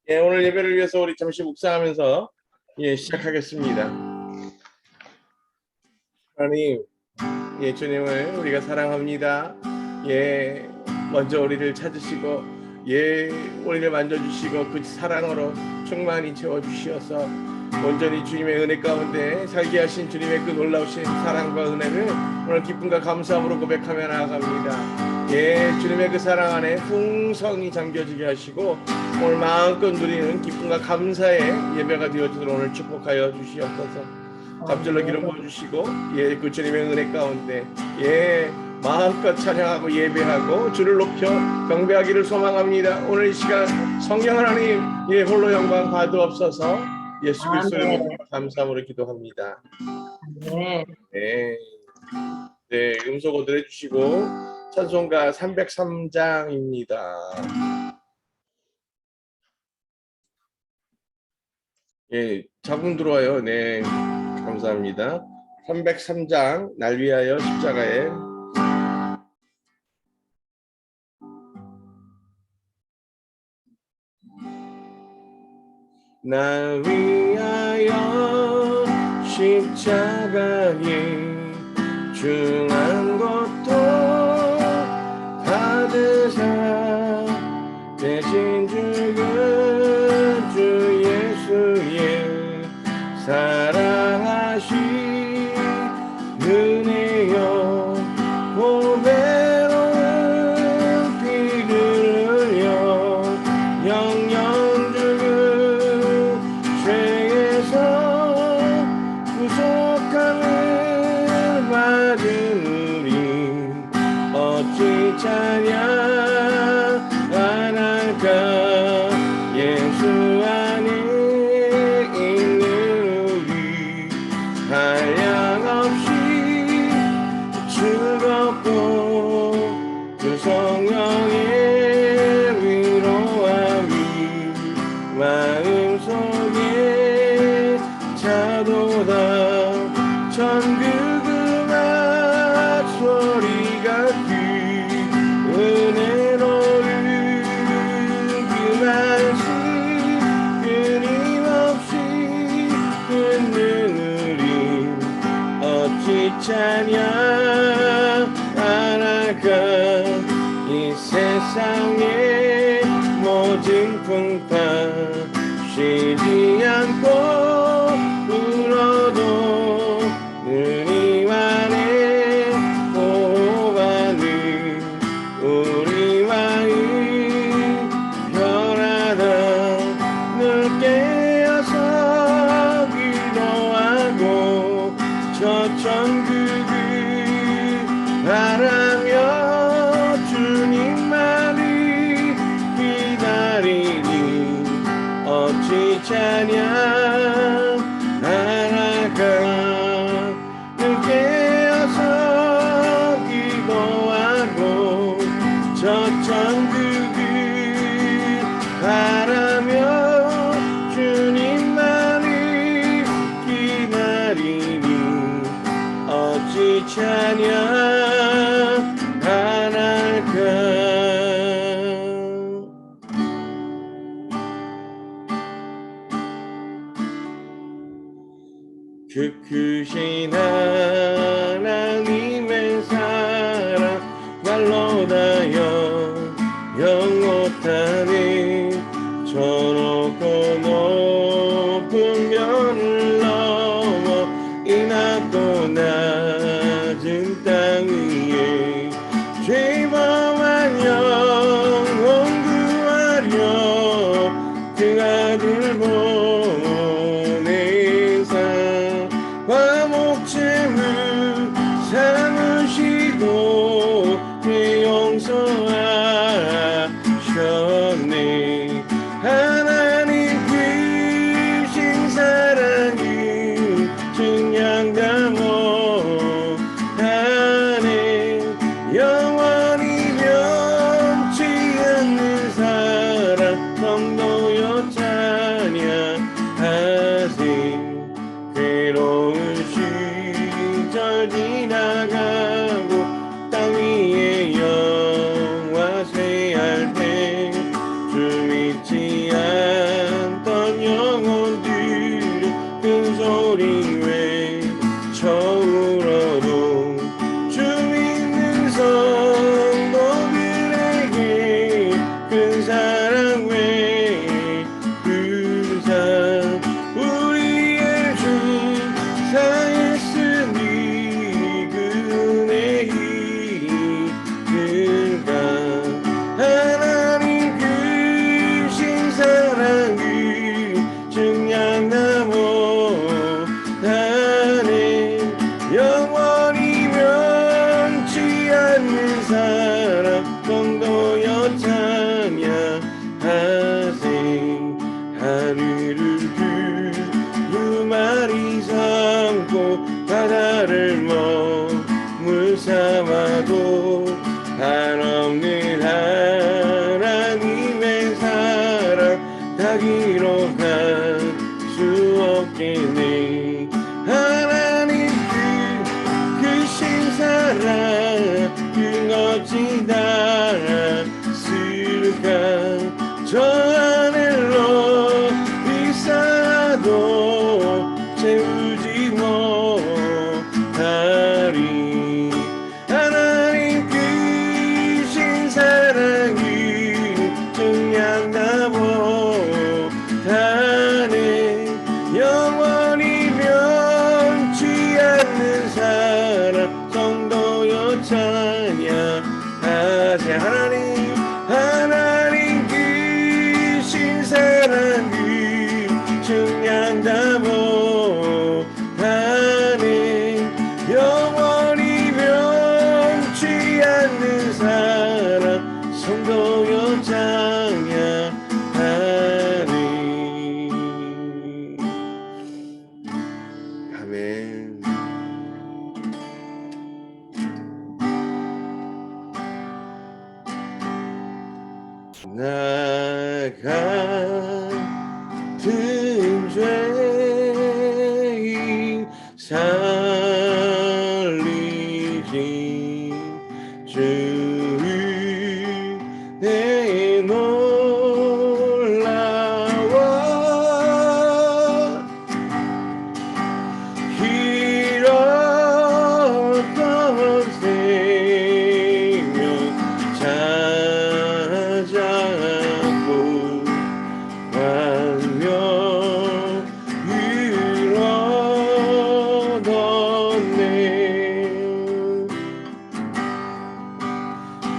예, 오늘 예배를 위해서 우리 잠시 묵상하면서 시작하겠습니다. 하나님, 주님을 우리가 사랑합니다. 먼저 우리를 찾으시고 우리를 만져주시고 그 사랑으로 충만히 채워주시어서 온전히 주님의 은혜 가운데 살게 하신 주님의 그 놀라우신 사랑과 은혜를 오늘 기쁨과 감사함으로 고백하며 나아갑니다. 주님의 그 사랑 안에 풍성히 잠겨지게 하시고 오늘 마음껏 누리는 기쁨과 감사의 예배가 되어지도록 오늘 축복하여 주시옵소서. 갑절로 기름 부어주시고 그 주님의 은혜 가운데 마음껏 찬양하고 예배하고 주를 높여 경배하기를 소망합니다. 오늘 이 시간 성령 하나님 홀로 영광 받으옵소서. 예수 그리스도의 이름으로 감사함으로 기도합니다. 음성 오들 해주시고 찬송가 303장입니다. 자분 들어와요. 감사합니다. 303장 날 위하여 십자가에 날 위하여 십자가에 중한 것도 받으사 대신 죽은 주 예수의 사랑하신 은혜여 고배로운 피를 흘려 영영 죽은 죄에서 구속함을 받은 우리 어찌 찬양할까. 예수 안에 있는 우리 한량없이 즐겁고 그 성령의 위로함이 마음속에 차도다. 천국 음악 소리가 은혜로 그 말씀 끊임없이 듣는 우리 어찌 찬양할까. 이 세상의 모든 풍파 쉬지 않고 울어도 주님 안에 보호받는 우리 마음 편하다. 늘 깨어서 기도하고 저 천국을 바라며 주님만을 기다리니 어찌 찬양할까. 깨어서 기도하고 저 천국을 바라며 주님만을 기다리니 어찌 찬양할까. 그 크신 하나님의 사랑 날로 다여 영원하니 저 높고 높은 별을 넘어 이 낮고 낮은 땅 위에 죄범한 영혼 구하려 그 아들 목숨을 삼으시고 용서하셨네. 하나님 크신 사랑을 증량다 못하네. 영원히 자기로 갈 수 없겠네. 하나님 크신 사랑 그 멋진 다스가 저 하늘로 비싸도 채우지 못하리. 하나님 크신 사랑이 증량나 못하네. 영원히 변치 않는 사랑 성도여 찬양하세. 하나님 크신 사랑이 증량다 못하네. 영원히 변치 않는 사랑 성도여 찬양하네. 아멘. 나 같은 죄인 살리신 주의 내 놀라워 길었던 생명 찾았고 광명을 얻었네.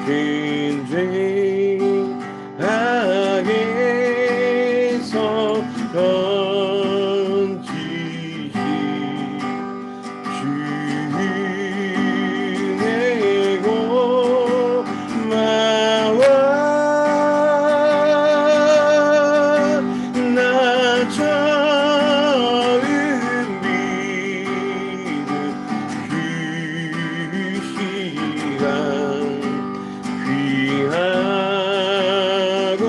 큰 죄 악에서 건지시 주의 고마워. 나 처음 믿은 그 시간 귀하고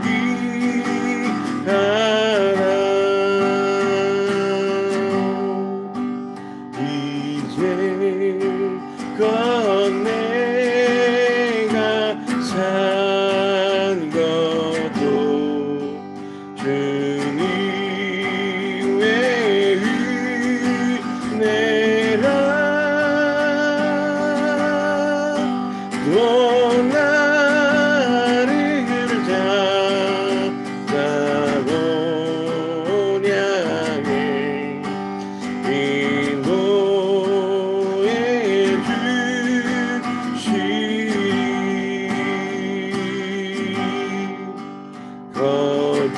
귀하다. 이제껏 내가 산 것도 주님 외의 은혜라. 또 나를 잡다고 향해 인도해 주시리. 거기서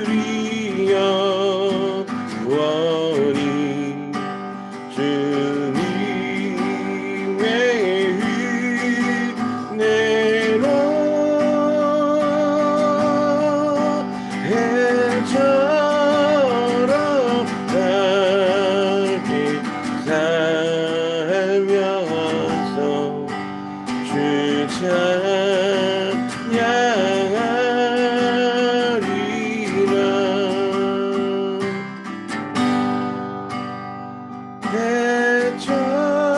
우리 영원히 주님의 은혜로 해처럼 밝게 살면서 주 찬양하리라. 해처럼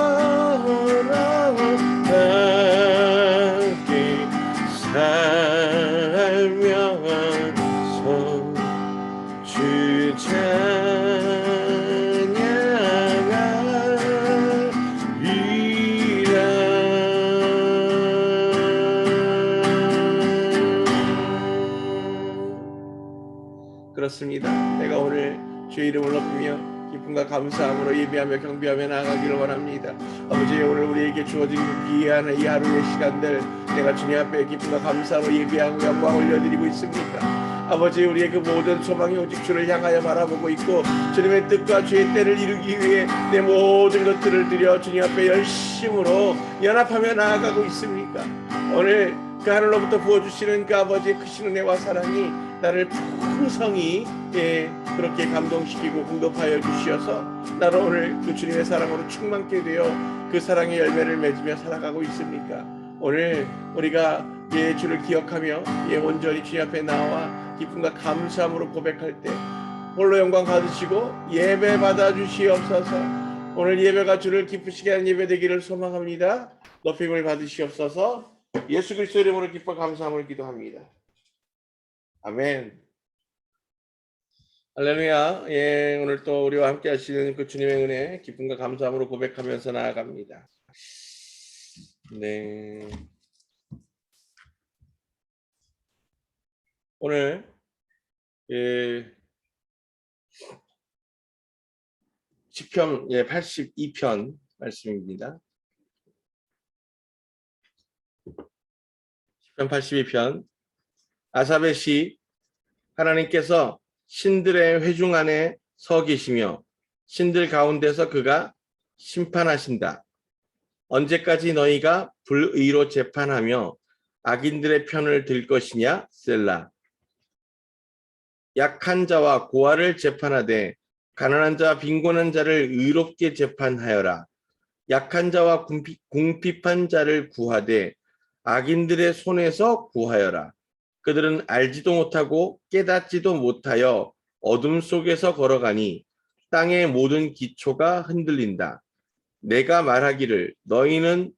밝게 살면서 주 찬양하리라. 그렇습니다. 내가 오늘 주의 이름을 높이며 기쁨과 감사함으로 예배하며 경배하며 나아가기를 원합니다. 아버지, 오늘 우리에게 주어진 그 귀한 이 하루의 시간들 내가 주님 앞에 기쁨과 감사로 예배하고 영광 올려드리고 있습니다. 아버지, 우리의 그 모든 소망이 오직 주를 향하여 바라보고 있고 주님의 뜻과 주의 때를 이루기 위해 내 모든 것들을 드려 주님 앞에 열심으로 연합하며 나아가고 있습니까? 오늘 그 하늘로부터 부어주시는 그 아버지의 크신 은혜와 사랑이 나를 풍성히 그렇게 감동시키고 공급하여 주시어서 나는 오늘 그 주님의 사랑으로 충만케 되어 그 사랑의 열매를 맺으며 살아가고 있습니까? 오늘 우리가 예, 주를 기억하며 예, 온전히 주님 앞에 나와 기쁨과 감사함으로 고백할 때 홀로 영광 받으시고 예배 받아 주시옵소서. 오늘 예배가 주를 기쁘시게 하는 예배 되기를 소망합니다. 높임을 받으시옵소서. 예수 그리스도 이름으로 기뻐 감사함을 기도합니다. 아멘. 할렐루야. 예, 오늘 또 우리와 함께 하시는 그 주님의 은혜 기쁨과 감사함으로 고백하면서 나아갑니다. 네. 오늘 예, 시편 82편 말씀입니다. 시편 82편 아삽의 시. 하나님께서 신들의 회중 안에 서 계시며 신들 가운데서 그가 심판하신다. 언제까지 너희가 불의로 재판하며 악인들의 편을 들 것이냐 셀라. 약한 자와 고아를 재판하되 가난한 자와 빈곤한 자를 의롭게 재판하여라. 약한 자와 궁핍한 자를 구하되 악인들의 손에서 구하여라. 그들은 알지도 못하고 깨닫지도 못하여 어둠 속에서 걸어가니 땅의 모든 기초가 흔들린다. 내가 말하기를 너희는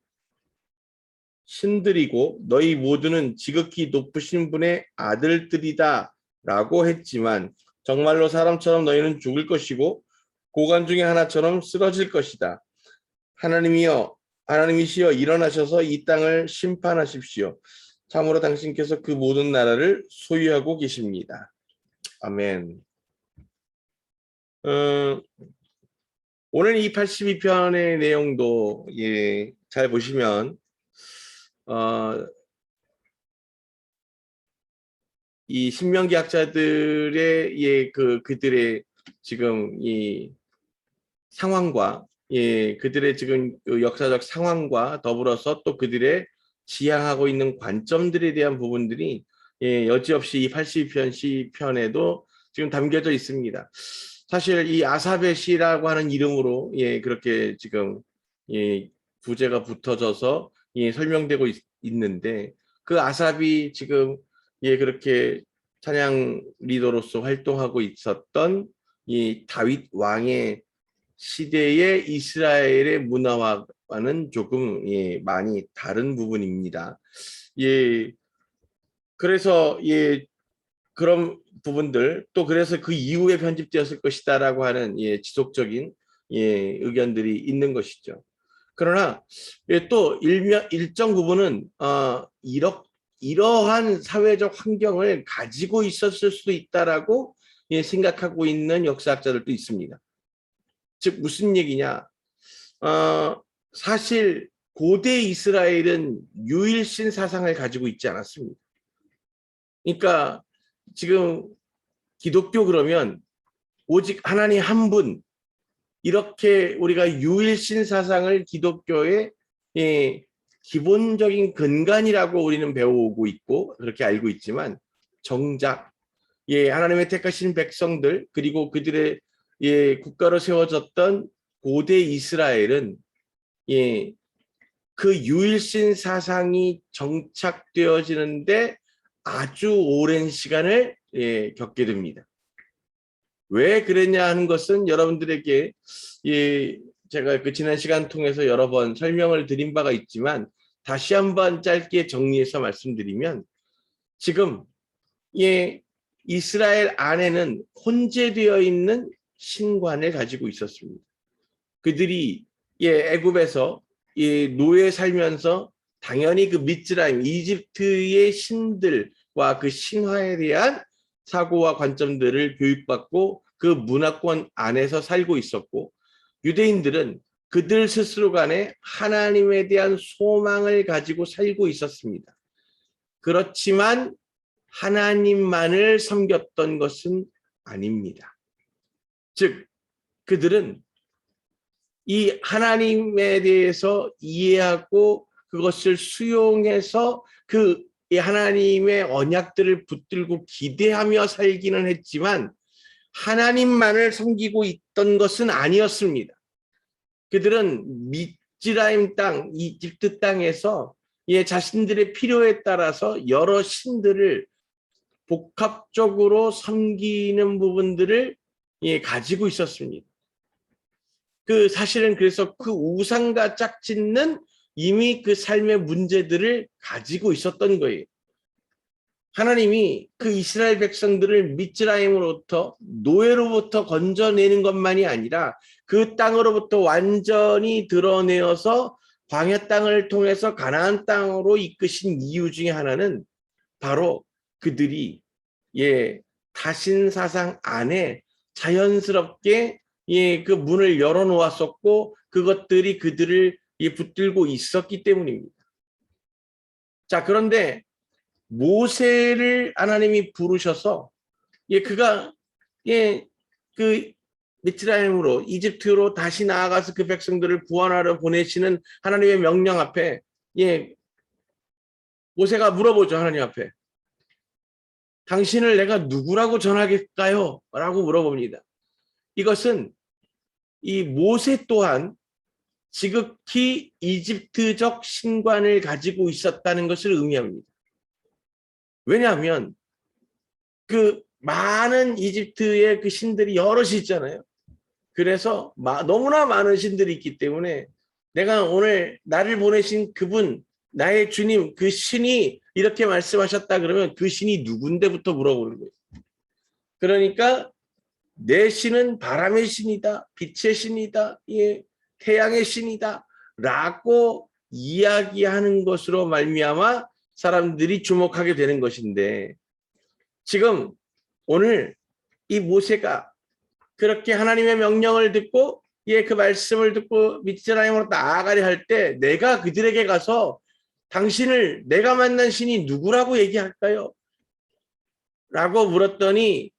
신들이고 너희 모두는 지극히 높으신 분의 아들들이다 라고 했지만 정말로 사람처럼 너희는 죽을 것이고 고관 중에 하나처럼 쓰러질 것이다. 하나님이시여 일어나셔서 이 땅을 심판하십시오. 참으로 당신께서 그 모든 나라를 소유하고 계십니다. 아멘. 오늘 이 82편의 내용도 잘 보시면 이 신명기 학자들의 그들의 지금 이 상황과 그들의 지금 역사적 상황과 더불어서 또 그들의 지향하고 있는 관점들에 대한 부분들이 여지없이 이 82편 시편에도 지금 담겨져 있습니다. 사실 이 아삽의 시라고 하는 이름으로 그렇게 지금 부제가 붙어져서 설명되고 있는데 그 아삽이 지금 그렇게 찬양 리더로서 활동하고 있었던 이 다윗 왕의 시대의 이스라엘의 문화와는 조금 많이 다른 부분입니다. 그래서 그런 부분들 또 그래서 그 이후에 편집되었을 것이다라고 하는 지속적인 의견들이 있는 것이죠. 그러나 또 일정 부분은 이러한 사회적 환경을 가지고 있었을 수도 있다라고 생각하고 있는 역사학자들도 있습니다. 즉 무슨 얘기냐? 사실 고대 이스라엘은 유일신 사상을 가지고 있지 않았습니다. 그러니까 지금 기독교 그러면 오직 하나님 한 분, 이렇게 우리가 유일신 사상을 기독교의 기본적인 근간이라고 우리는 배워오고 있고 그렇게 알고 있지만 정작 하나님의 택하신 백성들 그리고 그들의 국가로 세워졌던 고대 이스라엘은 그 유일신 사상이 정착되어지는데 아주 오랜 시간을 겪게 됩니다. 왜 그랬냐 하는 것은 여러분들에게 제가 그 지난 시간 통해서 여러 번 설명을 드린 바가 있지만 다시 한번 짧게 정리해서 말씀드리면 지금 이스라엘 안에는 혼재되어 있는 신관을 가지고 있었습니다. 그들이 애굽에서 노예 살면서 당연히 그 미즈라임, 이집트의 신들과 그 신화에 대한 사고와 관점들을 교육받고 그 문화권 안에서 살고 있었고 유대인들은 그들 스스로 간에 하나님에 대한 소망을 가지고 살고 있었습니다. 그렇지만 하나님만을 섬겼던 것은 아닙니다. 즉 그들은 이 하나님에 대해서 이해하고 그것을 수용해서 그 하나님의 언약들을 붙들고 기대하며 살기는 했지만 하나님만을 섬기고 있던 것은 아니었습니다. 그들은 미즈라임 땅, 이집트 땅에서 자신들의 필요에 따라서 여러 신들을 복합적으로 섬기는 부분들을 가지고 있었습니다. 사실은 그래서 그 우상과 짝짓는 이미 그 삶의 문제들을 가지고 있었던 거예요. 하나님이 그 이스라엘 백성들을 미즈라임으로부터 노예로부터 건져내는 것만이 아니라 그 땅으로부터 완전히 드러내어서 광야 땅을 통해서 가나안 땅으로 이끄신 이유 중에 하나는 바로 그들이 다신 사상 안에 자연스럽게 그 문을 열어놓았었고 그것들이 그들을 붙들고 있었기 때문입니다. 자, 그런데 모세를 하나님이 부르셔서 그가 그 미스라임으로 이집트로 다시 나아가서 그 백성들을 구원하러 보내시는 하나님의 명령 앞에 모세가 물어보죠. 하나님 앞에 당신을 내가 누구라고 전하겠까요? 라고 물어봅니다. 이것은 이 모세 또한 지극히 이집트적 신관을 가지고 있었다는 것을 의미합니다. 왜냐하면 그 많은 이집트의 그 신들이 여럿이 있잖아요. 그래서 너무나 많은 신들이 있기 때문에 내가 오늘 나를 보내신 그분, 나의 주님, 그 신이 이렇게 말씀하셨다 그러면 그 신이 누군데부터 물어보는 거예요. 그러니까 내 신은 바람의 신이다, 빛의 신이다, 태양의 신이다 라고 이야기하는 것으로 말미암아 사람들이 주목하게 되는 것인데, 지금 오늘 이 모세가 그렇게 하나님의 명령을 듣고 그 말씀을 듣고 미스라임으로 나아가려 할 때 내가 그들에게 가서 당신을 내가 만난 신이 누구라고 얘기할까요? 라고 물었더니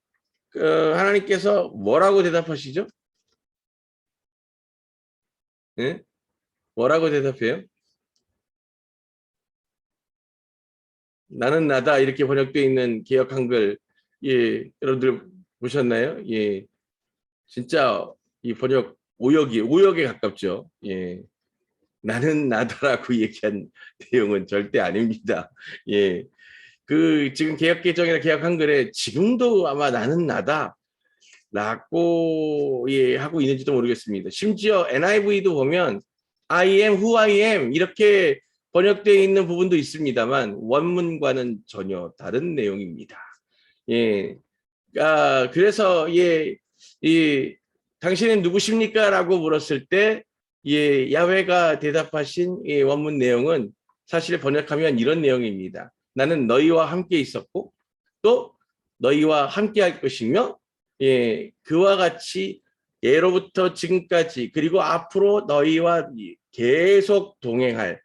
하나님께서 뭐라고 대답하시죠? 네? 뭐라고 대답해요? 나는 나다 이렇게 번역되어 있는 개역 한글 여러분들 보셨나요? 진짜 이 번역 오역에 가깝죠. 나는 나다라고 얘기한 내용은 절대 아닙니다. 지금 개역 개정이나 개역 한글에 지금도 아마 나는 나다 라고 하고 있는지도 모르겠습니다. 심지어 NIV도 보면 I am who I am 이렇게 번역되어 있는 부분도 있습니다만 원문과는 전혀 다른 내용입니다. 그래서 당신은 누구십니까? 라고 물었을 때 야훼가 대답하신 원문 내용은 사실 번역하면 이런 내용입니다. 나는 너희와 함께 있었고 또 너희와 함께 할 것이며 그와 같이 예로부터 지금까지 그리고 앞으로 너희와 계속 동행할.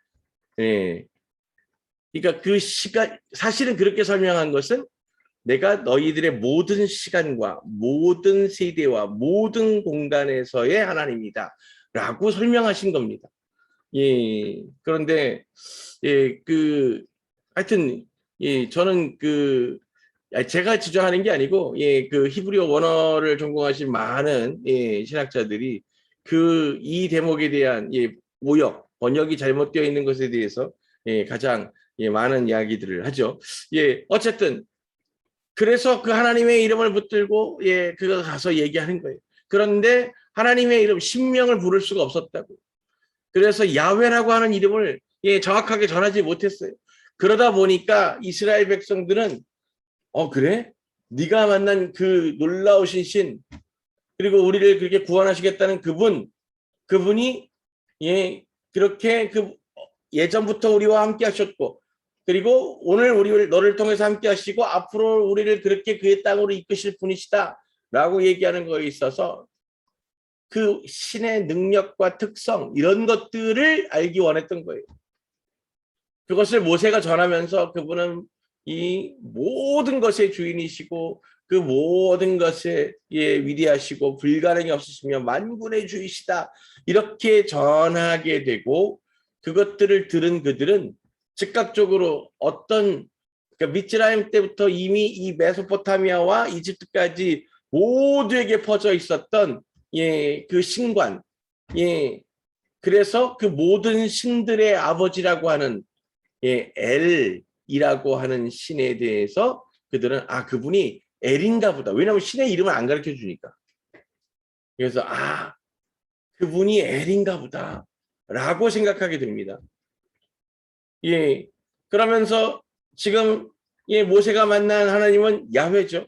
그러니까 그 시간, 사실은 그렇게 설명한 것은 내가 너희들의 모든 시간과 모든 세대와 모든 공간에서의 하나님이다 라고 설명하신 겁니다. 그런데 하여튼 저는 제가 주장하는 게 아니고 그 히브리어 원어를 전공하신 많은 신학자들이 이 대목에 대한 오역 번역이 잘못되어 있는 것에 대해서 가장 많은 이야기들을 하죠. 어쨌든 그래서 그 하나님의 이름을 붙들고 그가 가서 얘기하는 거예요. 그런데 하나님의 이름 신명을 부를 수가 없었다고. 그래서 야훼라고 하는 이름을 정확하게 전하지 못했어요. 그러다 보니까 이스라엘 백성들은 그래? 네가 만난 그 놀라우신 신 그리고 우리를 그렇게 구원하시겠다는 그분이 그렇게 예전부터 우리와 함께 하셨고 그리고 오늘 너를 통해서 함께 하시고 앞으로 우리를 그렇게 그의 땅으로 이끄실 분이시다 라고 얘기하는 거에 있어서 그 신의 능력과 특성 이런 것들을 알기 원했던 거예요. 그것을 모세가 전하면서 그분은 이 모든 것의 주인이시고 그 모든 것에 위대하시고 불가능이 없으시며 만군의 주이시다 이렇게 전하게 되고 그것들을 들은 그들은 즉각적으로 그러니까 미즈라임 때부터 이미 이 메소포타미아와 이집트까지 모두에게 퍼져 있었던 그 신관 그래서 그 모든 신들의 아버지라고 하는 예, 엘이라고 하는 신에 대해서 그들은 그분이 엘인가 보다. 왜냐하면 신의 이름을 안 가르쳐 주니까. 그래서 그분이 엘인가 보다 라고 생각하게 됩니다. 예, 그러면서 지금 모세가 만난 하나님은 야훼죠.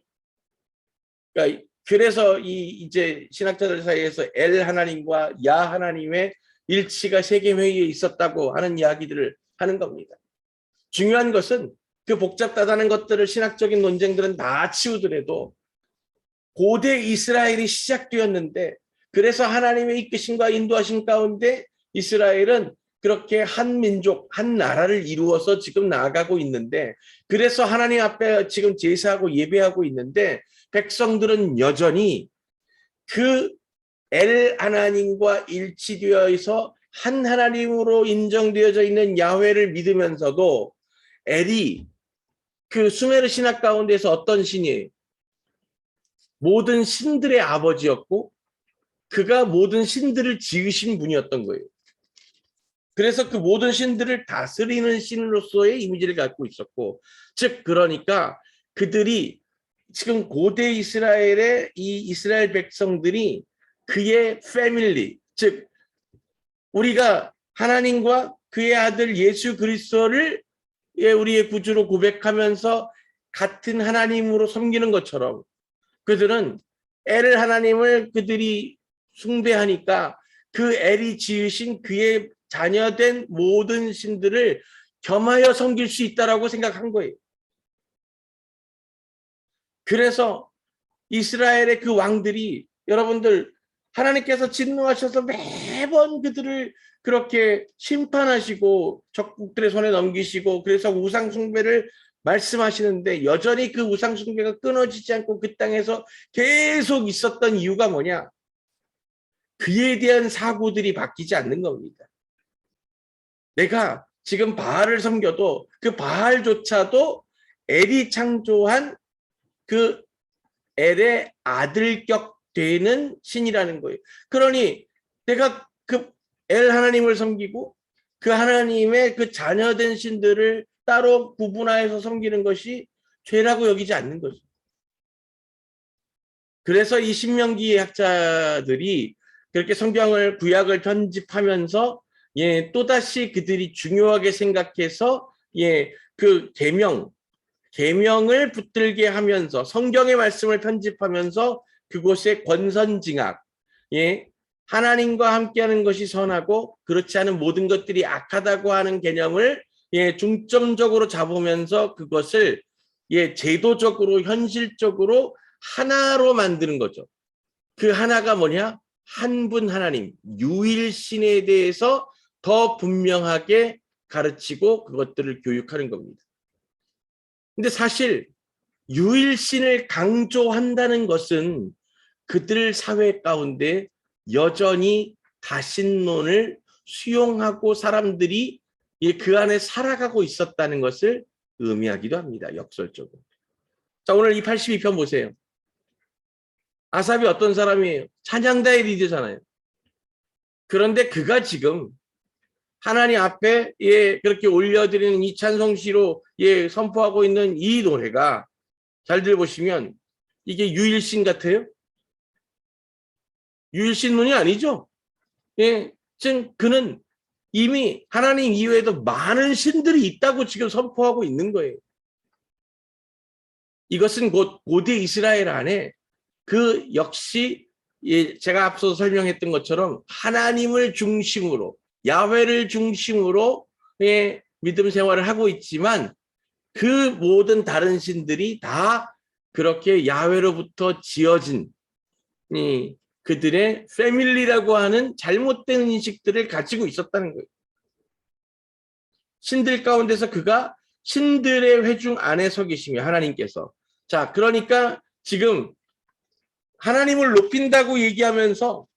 그러니까 그래서 이제 신학자들 사이에서 엘 하나님과 야 하나님의 일치가 세계 회의에 있었다고 하는 이야기들을 하는 겁니다. 중요한 것은 그 복잡하다는 것들을 신학적인 논쟁들은 다 치우더라도 고대 이스라엘이 시작되었는데, 그래서 하나님의 이끄심과 인도하심 가운데 이스라엘은 그렇게 한 민족, 한 나라를 이루어서 지금 나아가고 있는데, 그래서 하나님 앞에 지금 제사하고 예배하고 있는데, 백성들은 여전히 그 엘 하나님과 일치되어서 한 하나님으로 인정되어져 있는 야훼를 믿으면서도 엘이 그 수메르 신학 가운데서 어떤 신이에요? 모든 신들의 아버지였고 그가 모든 신들을 지으신 분이었던 거예요. 그래서 그 모든 신들을 다스리는 신으로서의 이미지를 갖고 있었고, 즉 그러니까 그들이 지금 고대 이스라엘의 이 이스라엘 백성들이 그의 패밀리, 즉 우리가 하나님과 그의 아들 예수 그리스도를 우리의 구주로 고백하면서 같은 하나님으로 섬기는 것처럼 그들은 엘 하나님을 그들이 숭배하니까 그 엘이 지으신 그의 자녀된 모든 신들을 겸하여 섬길 수 있다라고 생각한 거예요. 그래서 이스라엘의 그 왕들이, 여러분들, 하나님께서 진노하셔서 매번 그들을 그렇게 심판하시고 적국들의 손에 넘기시고 그래서 우상 숭배를 말씀하시는데 여전히 그 우상 숭배가 끊어지지 않고 그 땅에서 계속 있었던 이유가 뭐냐? 그에 대한 사고들이 바뀌지 않는 겁니다. 내가 지금 바알을 섬겨도 그 바알조차도 엘이 창조한 그 엘의 아들격 되는 신이라는 거예요. 그러니 내가 그 엘 하나님을 섬기고 그 하나님의 그 자녀된 신들을 따로 구분하여서 섬기는 것이 죄라고 여기지 않는 거죠. 그래서 이 신명기의 학자들이 그렇게 성경을 구약을 편집하면서 또다시 그들이 중요하게 생각해서 그 계명을 붙들게 하면서 성경의 말씀을 편집하면서 그곳에 권선징악, 하나님과 함께하는 것이 선하고 그렇지 않은 모든 것들이 악하다고 하는 개념을 중점적으로 잡으면서 그것을 제도적으로 현실적으로 하나로 만드는 거죠. 그 하나가 뭐냐? 한 분 하나님, 유일신에 대해서 더 분명하게 가르치고 그것들을 교육하는 겁니다. 근데 사실 유일신을 강조한다는 것은 그들 사회 가운데 여전히 다신론을 수용하고 사람들이 그 안에 살아가고 있었다는 것을 의미하기도 합니다. 역설적으로. 자, 오늘 이 82편 보세요. 아삽이 어떤 사람이에요? 찬양다의 리더잖아요. 그런데 그가 지금 하나님 앞에 그렇게 올려드리는 이 찬송시로 선포하고 있는 이 노래가 잘 들어보시면 이게 유일신 같아요? 유일신론이 아니죠. 지금 그는 이미 하나님 이외에도 많은 신들이 있다고 지금 선포하고 있는 거예요. 이것은 곧 고대 이스라엘 안에 그 역시 제가 앞서 설명했던 것처럼 하나님을 중심으로 야훼를 중심으로 믿음 생활을 하고 있지만 그 모든 다른 신들이 다 그렇게 야훼로부터 지어진 그들의 패밀리라고 하는 잘못된 인식들을 가지고 있었다는 거예요. 신들 가운데서 그가 신들의 회중 안에 서 계시며 하나님께서, 자, 그러니까 지금 하나님을 높인다고 얘기하면서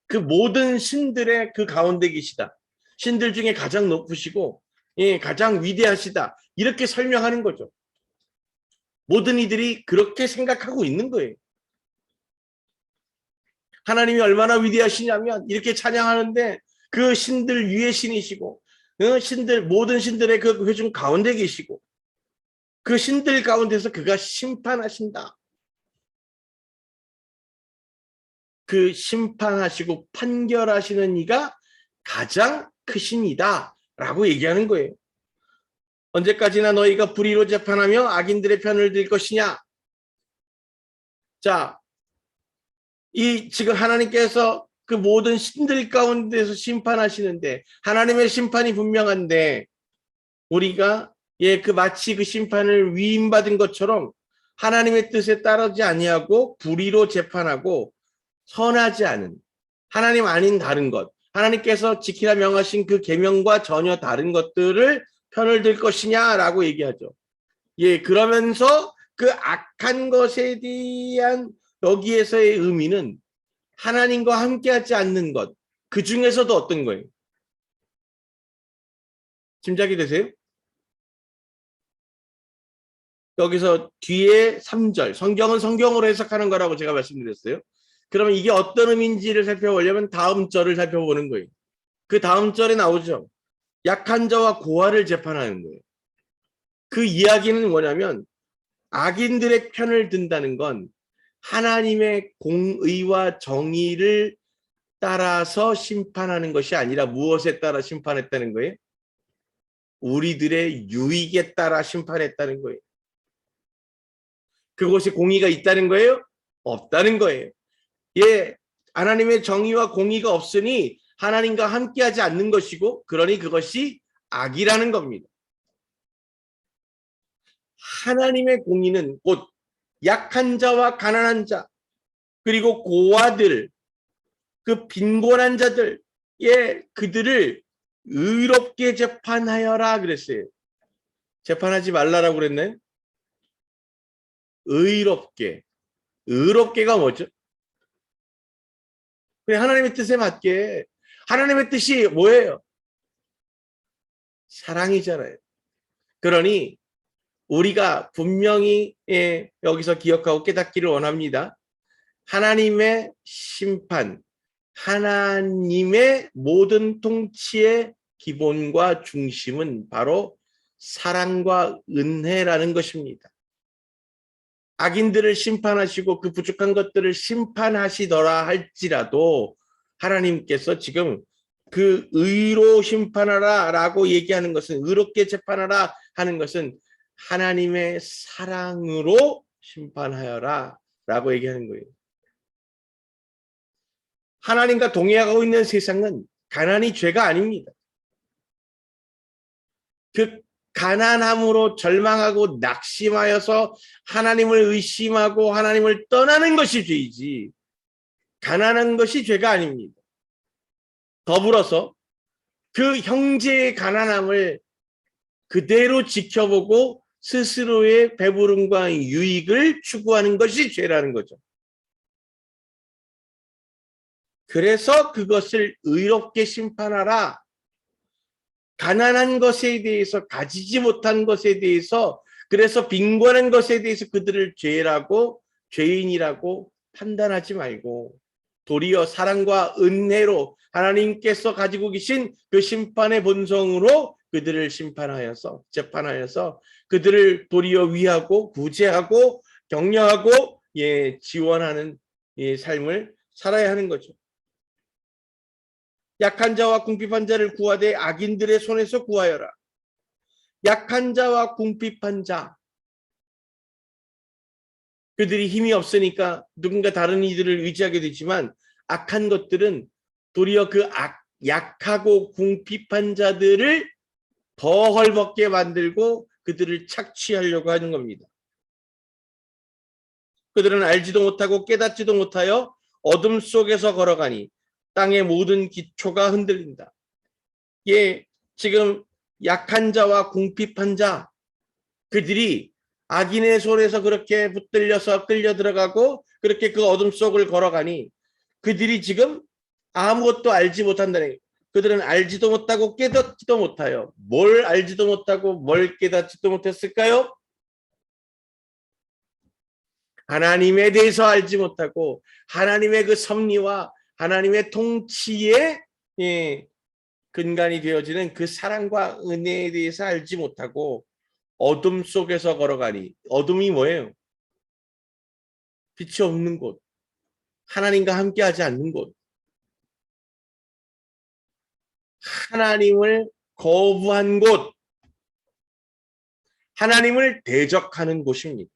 그 모든 신들의 그 가운데 계시다. 신들 중에 가장 높으시고 가장 위대하시다. 이렇게 설명하는 거죠. 모든 이들이 그렇게 생각하고 있는 거예요. 하나님이 얼마나 위대하시냐면 이렇게 찬양하는데 그 신들 위의 신이시고 신들 모든 신들의 그 회중 가운데 계시고 그 신들 가운데서 그가 심판하신다. 그 심판하시고 판결하시는 이가 가장 크신이다 라고 얘기하는 거예요. 언제까지나 너희가 불의로 재판하며 악인들의 편을 들 것이냐. 자, 이 지금 하나님께서 그 모든 신들 가운데서 심판하시는데 하나님의 심판이 분명한데 우리가 그 마치 그 심판을 위임받은 것처럼 하나님의 뜻에 따르지 아니하고 불의로 재판하고 선하지 않은 하나님 아닌 다른 것, 하나님께서 지키라 명하신 그 계명과 전혀 다른 것들을 편을 들 것이냐라고 얘기하죠. 그러면서 그 악한 것에 대한 여기에서의 의미는 하나님과 함께하지 않는 것, 그 중에서도 어떤 거예요? 짐작이 되세요? 여기서 뒤에 3절, 성경은 성경으로 해석하는 거라고 제가 말씀드렸어요. 그러면 이게 어떤 의미인지를 살펴보려면 다음 절을 살펴보는 거예요. 그 다음 절에 나오죠. 약한 자와 고아를 재판하는 거예요. 그 이야기는 뭐냐면 악인들의 편을 든다는 건 하나님의 공의와 정의를 따라서 심판하는 것이 아니라 무엇에 따라 심판했다는 거예요? 우리들의 유익에 따라 심판했다는 거예요. 그것이 공의가 있다는 거예요? 없다는 거예요. 하나님의 정의와 공의가 없으니 하나님과 함께하지 않는 것이고 그러니 그것이 악이라는 겁니다. 하나님의 공의는 곧 약한 자와 가난한 자 그리고 고아들 그 빈곤한 자들 그들을 의롭게 재판하여라 그랬어요. 재판하지 말라라고 그랬나요? 의롭게가 뭐죠? 하나님의 뜻에 맞게 하나님의 뜻이 뭐예요? 사랑이잖아요. 그러니 우리가 분명히 여기서 기억하고 깨닫기를 원합니다. 하나님의 심판, 하나님의 모든 통치의 기본과 중심은 바로 사랑과 은혜라는 것입니다. 악인들을 심판하시고 그 부족한 것들을 심판하시더라 할지라도 하나님께서 지금 그 의로 심판하라 라고 얘기하는 것은 의롭게 재판하라 하는 것은 하나님의 사랑으로 심판하여라 라고 얘기하는 거예요. 하나님과 동의하고 있는 세상은 가난이 죄가 아닙니다. 그 가난함으로 절망하고 낙심하여서 하나님을 의심하고 하나님을 떠나는 것이 죄이지 가난한 것이 죄가 아닙니다. 더불어서 그 형제의 가난함을 그대로 지켜보고 스스로의 배부름과 유익을 추구하는 것이 죄라는 거죠. 그래서 그것을 의롭게 심판하라. 가난한 것에 대해서 가지지 못한 것에 대해서 그래서 빈곤한 것에 대해서 그들을 죄라고 죄인이라고 판단하지 말고 도리어 사랑과 은혜로 하나님께서 가지고 계신 그 심판의 본성으로 그들을 심판하여서 재판하여서 그들을 도리어 위하고 구제하고 격려하고 지원하는 삶을 살아야 하는 거죠. 약한 자와 궁핍한 자를 구하되 악인들의 손에서 구하여라. 약한 자와 궁핍한 자. 그들이 힘이 없으니까 누군가 다른 이들을 의지하게 되지만 악한 것들은 도리어 그 약하고 궁핍한 자들을 더 헐벗게 만들고 그들을 착취하려고 하는 겁니다. 그들은 알지도 못하고 깨닫지도 못하여 어둠 속에서 걸어가니 땅의 모든 기초가 흔들린다. 지금 약한 자와 궁핍한 자 그들이 악인의 손에서 그렇게 붙들려서 끌려 들어가고 그렇게 그 어둠 속을 걸어가니 그들이 지금 아무것도 알지 못한다는 거예요. 그들은 알지도 못하고 깨닫지도 못하여 뭘 알지도 못하고 뭘 깨닫지도 못했을까요? 하나님에 대해서 알지 못하고 하나님의 그 섭리와 하나님의 통치에 근간이 되어지는 그 사랑과 은혜에 대해서 알지 못하고 어둠 속에서 걸어가니, 어둠이 뭐예요? 빛이 없는 곳, 하나님과 함께하지 않는 곳, 하나님을 거부한 곳, 하나님을 대적하는 곳입니다.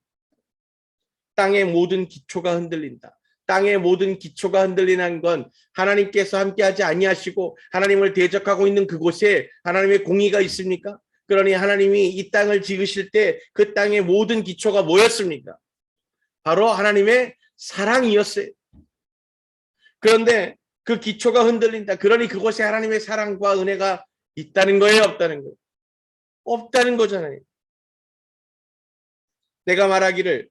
땅의 모든 기초가 흔들린다. 땅의 모든 기초가 흔들리는 건 하나님께서 함께하지 아니하시고 하나님을 대적하고 있는 그곳에 하나님의 공의가 있습니까? 그러니 하나님이 이 땅을 지으실 때 그 땅의 모든 기초가 뭐였습니까? 바로 하나님의 사랑이었어요. 그런데 그 기초가 흔들린다. 그러니 그곳에 하나님의 사랑과 은혜가 있다는 거예요, 없다는 거예요? 없다는 거잖아요. 내가 말하기를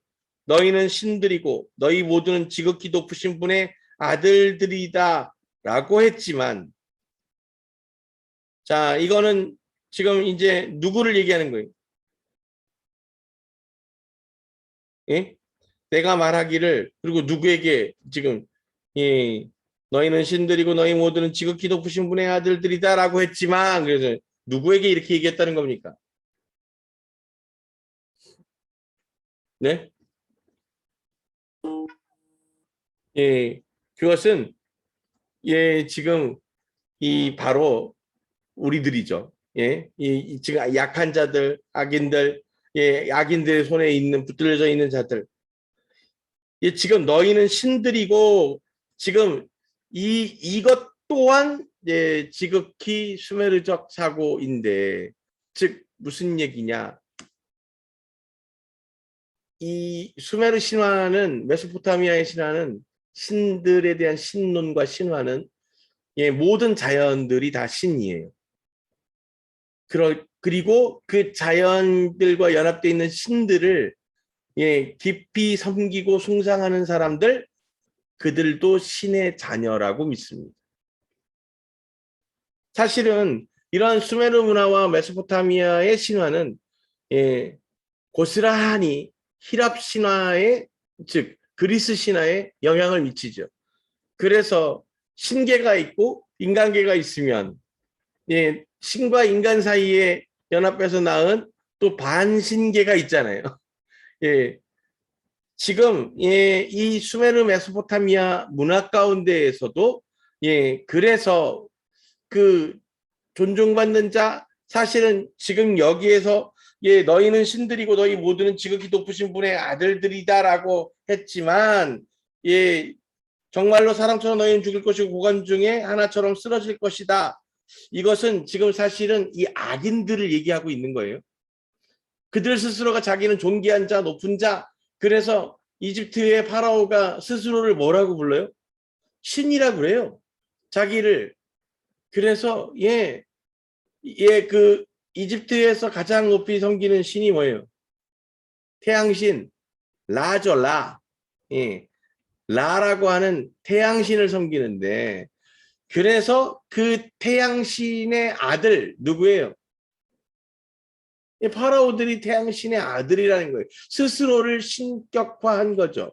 너희는 신들이고 너희 모두는 지극히 높으신 분의 아들들이다 라고 했지만, 자, 이거는 지금 이제 누구를 얘기하는 거예요? 예? 내가 말하기를, 그리고 누구에게 지금, 예, 너희는 신들이고 너희 모두는 지극히 높으신 분의 아들들이다 라고 했지만, 그래서 누구에게 이렇게 얘기했다는 겁니까? 네? 예, 그것은, 예, 지금 이 바로 우리들이죠. 예, 지금 약한 자들, 악인들, 예, 악인들의 손에 있는 붙들려져 있는 자들. 예, 지금 너희는 신들이고 지금 이것 또한 예, 지극히 수메르적 사고인데, 즉 무슨 얘기냐? 이 수메르 신화는, 메소포타미아의 신화는, 신들에 대한 신론과 신화는 예, 모든 자연들이 다 신이에요. 그리고 그 자연들과 연합되어 있는 신들을 예, 깊이 섬기고 숭상하는 사람들, 그들도 신의 자녀라고 믿습니다. 사실은 이런 수메르 문화와 메소포타미아의 신화는 예, 고스란히 히랍 신화의, 즉 그리스 신화에 영향을 미치죠. 그래서 신계가 있고 인간계가 있으면 예, 신과 인간 사이에 연합해서 낳은 또 반신계가 있잖아요. 예, 지금 예, 이 수메르 메소포타미아 문화 가운데에서도 예, 그래서 그 존중받는 자, 사실은 지금 여기에서 예, 너희는 신들이고 너희 모두는 지극히 높으신 분의 아들들이다라고 했지만, 예, 정말로 사람처럼 너희는 죽을 것이고 고관 중에 하나처럼 쓰러질 것이다. 이것은 지금 사실은 이 악인들을 얘기하고 있는 거예요. 그들 스스로가 자기는 존귀한 자, 높은 자. 그래서 이집트의 파라오가 스스로를 뭐라고 불러요? 신이라고 그래요. 자기를. 그래서 그 이집트에서 가장 높이 섬기는 신이 뭐예요? 태양신, 라죠, 라. 예, 라라고 하는 태양신을 섬기는데, 그래서 그 태양신의 아들 누구예요? 파라오들이 태양신의 아들이라는 거예요. 스스로를 신격화한 거죠.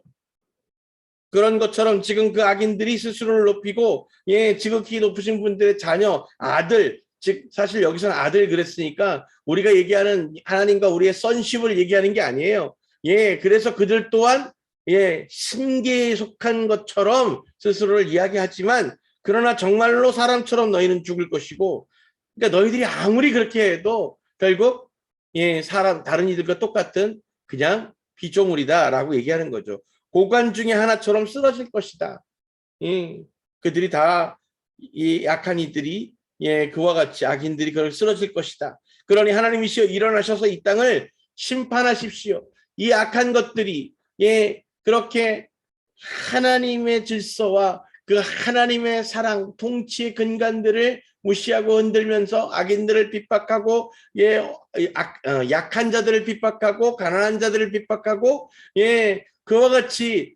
그런 것처럼 지금 그 악인들이 스스로를 높이고 예, 지극히 높으신 분들의 자녀, 아들, 즉 사실 여기서는 아들 그랬으니까 우리가 얘기하는 하나님과 우리의 선십을 얘기하는 게 아니에요. 예, 그래서 그들 또한 예, 신계에 속한 것처럼 스스로를 이야기하지만, 그러나 정말로 사람처럼 너희는 죽을 것이고, 그러니까 너희들이 아무리 그렇게 해도 결국 예, 사람 다른 이들과 똑같은 그냥 피조물이다라고 얘기하는 거죠. 고관 중에 하나처럼 쓰러질 것이다. 예, 그들이 다 이 약한 이들이 예, 그와 같이 악인들이 그걸 쓰러질 것이다. 그러니 하나님이시여 일어나셔서 이 땅을 심판하십시오. 이 악한 것들이 예, 그렇게 하나님의 질서와 그 하나님의 사랑, 통치의 근간들을 무시하고 흔들면서 악인들을 핍박하고 예, 약한 자들을 핍박하고 가난한 자들을 핍박하고 예, 그와 같이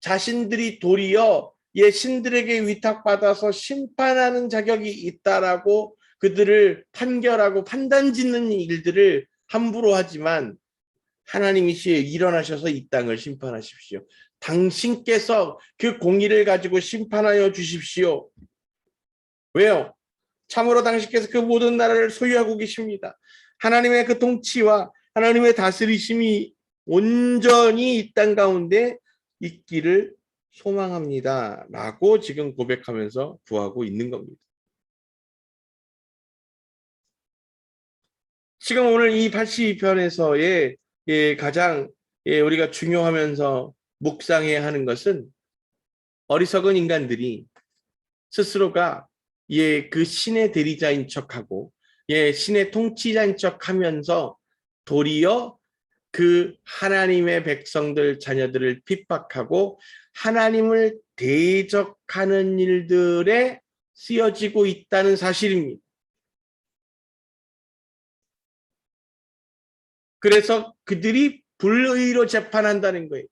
자신들이 도리어 예, 신들에게 위탁받아서 심판하는 자격이 있다라고 그들을 판결하고 판단짓는 일들을 함부로 하지만, 하나님이시여 일어나셔서 이 땅을 심판하십시오. 당신께서 그 공의를 가지고 심판하여 주십시오. 왜요? 참으로 당신께서 그 모든 나라를 소유하고 계십니다. 하나님의 그 통치와 하나님의 다스리심이 온전히 이 땅 가운데 있기를 소망합니다. 라고 지금 고백하면서 구하고 있는 겁니다. 지금 오늘 이 82편에서의 가장 우리가 중요하면서 묵상해야 하는 것은 어리석은 인간들이 스스로가 그 신의 대리자인 척하고 신의 통치자인 척하면서 도리어 그 하나님의 백성들 자녀들을 핍박하고 하나님을 대적하는 일들에 쓰여지고 있다는 사실입니다. 그래서 그들이 불의로 재판한다는 거예요.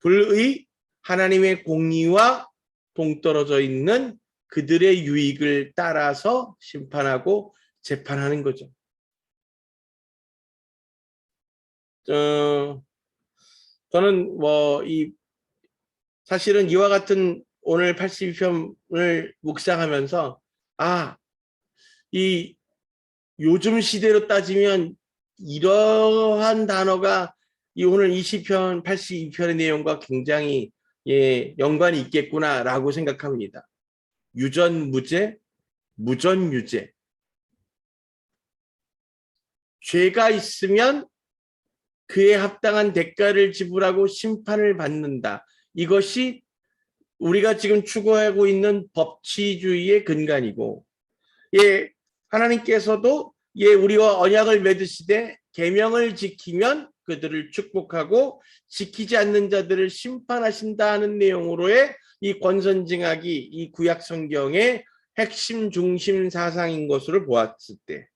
불의, 하나님의 공의와 동떨어져 있는 그들의 유익을 따라서 심판하고 재판하는 거죠. 저는 사실은 이와 같은 오늘 82편을 묵상하면서 이 요즘 시대로 따지면 이러한 단어가 이 오늘 20편, 82편의 내용과 굉장히 연관이 있겠구나라고 생각합니다. 유전무죄, 무전유죄. 죄가 있으면 그에 합당한 대가를 지불하고 심판을 받는다. 이것이 우리가 지금 추구하고 있는 법치주의의 근간이고, 하나님께서도 우리와 언약을 맺으시되 계명을 지키면 그들을 축복하고 지키지 않는 자들을 심판하신다는 내용으로의 이 권선징악이 이 구약 성경의 핵심 중심 사상인 것으로 보았을 때,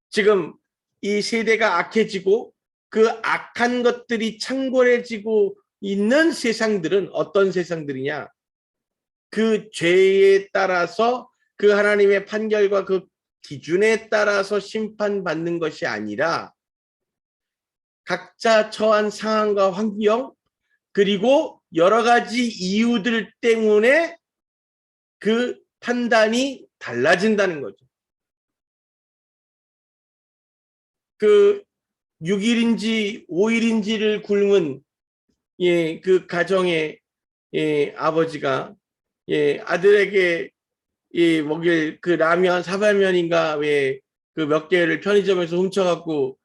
지금 이 세대가 악해지고 그 악한 것들이 창궐해지고 있는 세상들은 어떤 세상들이냐? 그 죄에 따라서 그 하나님의 판결과 그 기준에 따라서 심판받는 것이 아니라 각자 처한 상황과 환경 그리고 여러 가지 이유들 때문에 그 판단이 달라진다는 거죠. 그 6일인지 5일인지를 굶은 그 가정의 아버지가 아들에게 먹일 그 라면 사발면인가 왜 그 몇 개를 편의점에서 훔쳐갖고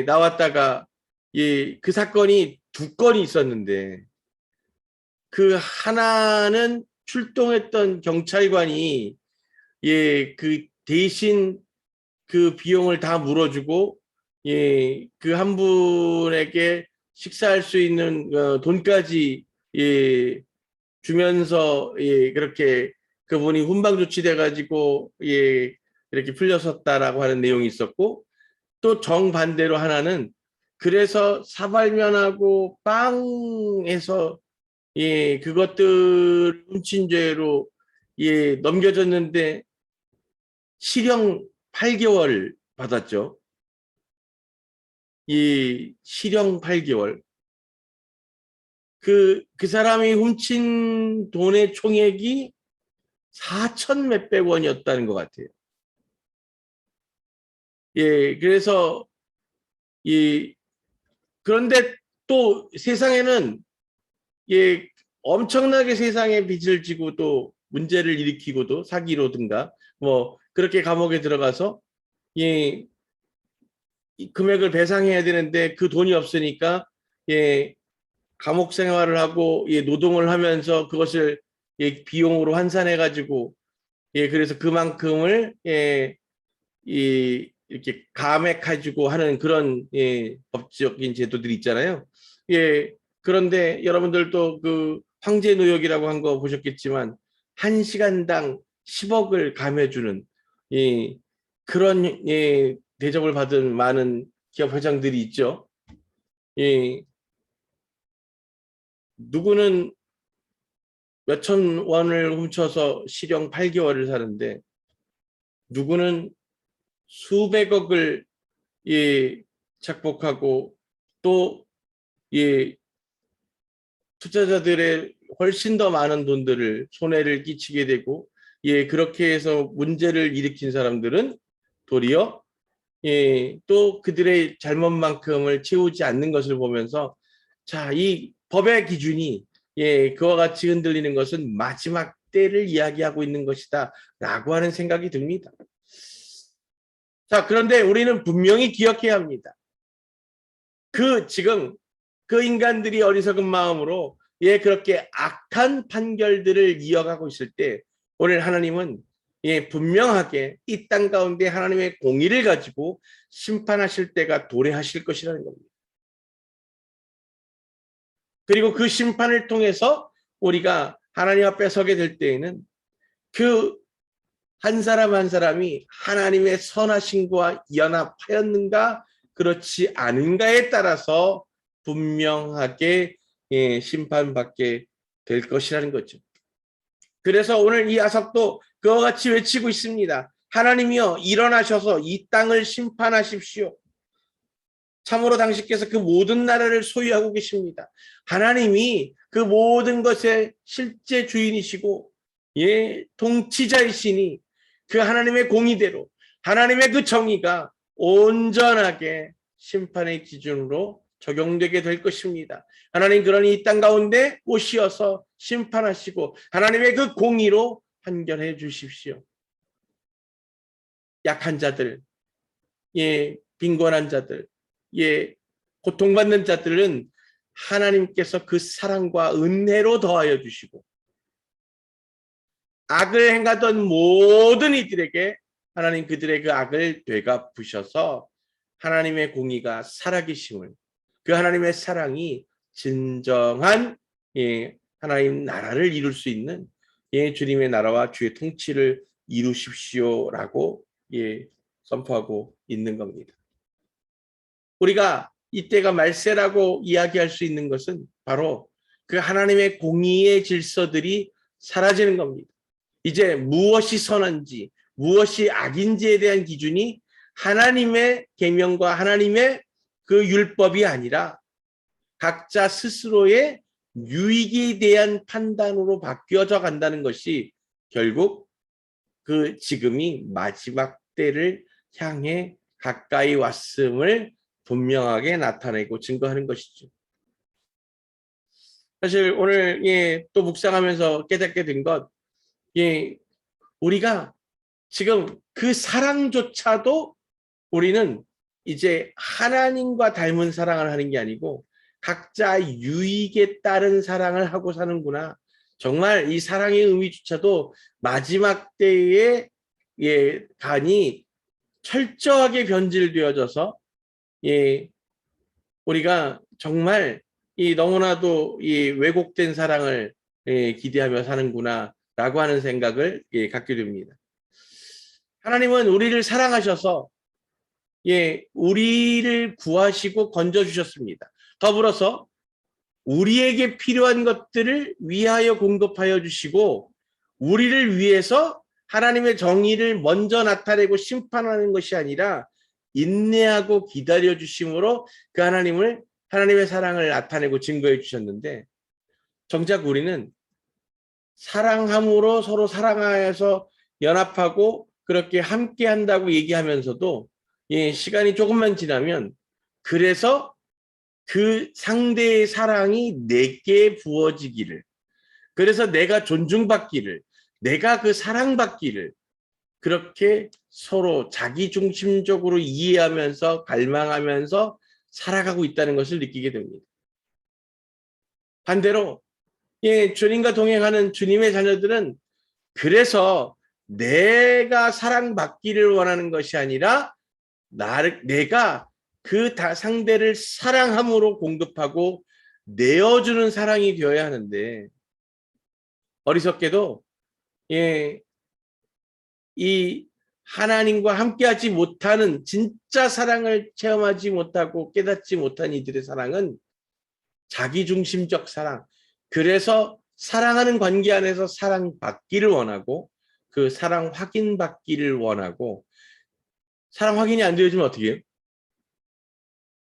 나왔다가 그 사건이 두 건이 있었는데 그 하나는 출동했던 경찰관이 그 대신 그 비용을 다 물어주고 그 한 분에게 식사할 수 있는 돈까지 주면서 그렇게 그분이 훈방 조치돼 가지고 이렇게 풀렸었다라고 하는 내용이 있었고, 또 정반대로 하나는 그래서 사발면하고 빵에서 그것들 훔친 죄로 넘겨졌는데 실형 8개월 받았죠. 실형 8개월. 그 사람이 훔친 돈의 총액이 4천 몇백 원이었다는 것 같아요. 그래서 그런데 또 세상에는 엄청나게 세상에 빚을 지고 또 문제를 일으키고도 사기로든가 그렇게 감옥에 들어가서 이 금액을 배상해야 되는데 그 돈이 없으니까 감옥 생활을 하고 노동을 하면서 그것을 비용으로 환산해 가지고 그래서 그만큼을 이렇게 감액해주고 하는 그런 법적인 제도들이 있잖아요. 그런데 여러분들도 그 황제 노역이라고 한 거 보셨겠지만 1시간당 10억을 감해주는 그런 대접을 받은 많은 기업 회장들이 있죠. 누구는 몇천 원을 훔쳐서 실형 8개월을 사는데 누구는 수백억을 착복하고 또 투자자들의 훨씬 더 많은 돈들을 손해를 끼치게 되고 그렇게 해서 문제를 일으킨 사람들은 도리어 또 그들의 잘못만큼을 채우지 않는 것을 보면서 자, 이 법의 기준이 그와 같이 흔들리는 것은 마지막 때를 이야기하고 있는 것이다 라고 하는 생각이 듭니다. 자, 그런데 우리는 분명히 기억해야 합니다. 지금 그 인간들이 어리석은 마음으로 그렇게 악한 판결들을 이어가고 있을 때 오늘 하나님은 분명하게 이 땅 가운데 하나님의 공의를 가지고 심판하실 때가 도래하실 것이라는 겁니다. 그리고 그 심판을 통해서 우리가 하나님 앞에 서게 될 때에는 그 한 사람 한 사람이 하나님의 선하심과 연합하였는가 그렇지 않은가에 따라서 분명하게 심판받게 될 것이라는 거죠. 그래서 오늘 이 아삽도 그와 같이 외치고 있습니다. 하나님이여 일어나셔서 이 땅을 심판하십시오. 참으로 당신께서 그 모든 나라를 소유하고 계십니다. 하나님이 그 모든 것의 실제 주인이시고 통치자이시니 그 하나님의 공의대로 하나님의 그 정의가 온전하게 심판의 기준으로 적용되게 될 것입니다. 하나님 그러니 이 땅 가운데 오시어서 심판하시고 하나님의 그 공의로 판결해 주십시오. 약한 자들, 빈곤한 자들, 고통받는 자들은 하나님께서 그 사랑과 은혜로 더하여 주시고 악을 행하던 모든 이들에게 하나님 그들의 그 악을 되갚으셔서 하나님의 공의가 살아계심을 그 하나님의 사랑이 진정한 하나님 나라를 이룰 수 있는 주님의 나라와 주의 통치를 이루십시오라고 선포하고 있는 겁니다. 우리가 이때가 말세라고 이야기할 수 있는 것은 바로 그 하나님의 공의의 질서들이 사라지는 겁니다. 이제 무엇이 선한지 무엇이 악인지에 대한 기준이 하나님의 계명과 하나님의 그 율법이 아니라 각자 스스로의 유익에 대한 판단으로 바뀌어져 간다는 것이 결국 그 지금이 마지막 때를 향해 가까이 왔음을 분명하게 나타내고 증거하는 것이죠. 사실 오늘 또 묵상하면서 깨닫게 된 것, 우리가 지금 그 사랑조차도 우리는 이제 하나님과 닮은 사랑을 하는 게 아니고 각자 유익에 따른 사랑을 하고 사는구나. 정말 이 사랑의 의미조차도 마지막 때에 간이 철저하게 변질되어져서 우리가 정말 너무나도 왜곡된 사랑을 기대하며 사는구나 라고 하는 생각을 갖게 됩니다. 하나님은 우리를 사랑하셔서 우리를 구하시고 건져주셨습니다. 더불어서 우리에게 필요한 것들을 위하여 공급하여 주시고 우리를 위해서 하나님의 정의를 먼저 나타내고 심판하는 것이 아니라 인내하고 기다려 주심으로 그 하나님의 사랑을 나타내고 증거해 주셨는데 정작 우리는 사랑함으로 서로 사랑하여서 연합하고 그렇게 함께 한다고 얘기하면서도 시간이 조금만 지나면 그래서 그 상대의 사랑이 내게 부어지기를 그래서 내가 존중받기를 내가 그 사랑받기를 그렇게 서로 자기중심적으로 이해하면서 갈망하면서 살아가고 있다는 것을 느끼게 됩니다. 반대로 주님과 동행하는 주님의 자녀들은 그래서 내가 사랑받기를 원하는 것이 아니라 내가 그 상대를 사랑함으로 공급하고 내어주는 사랑이 되어야 하는데 어리석게도 이 하나님과 함께하지 못하는 진짜 사랑을 체험하지 못하고 깨닫지 못한 이들의 사랑은 자기중심적 사랑 그래서 사랑하는 관계 안에서 사랑받기를 원하고 그 사랑 확인받기를 원하고 사랑 확인이 안 되어지면 어떻게 해요?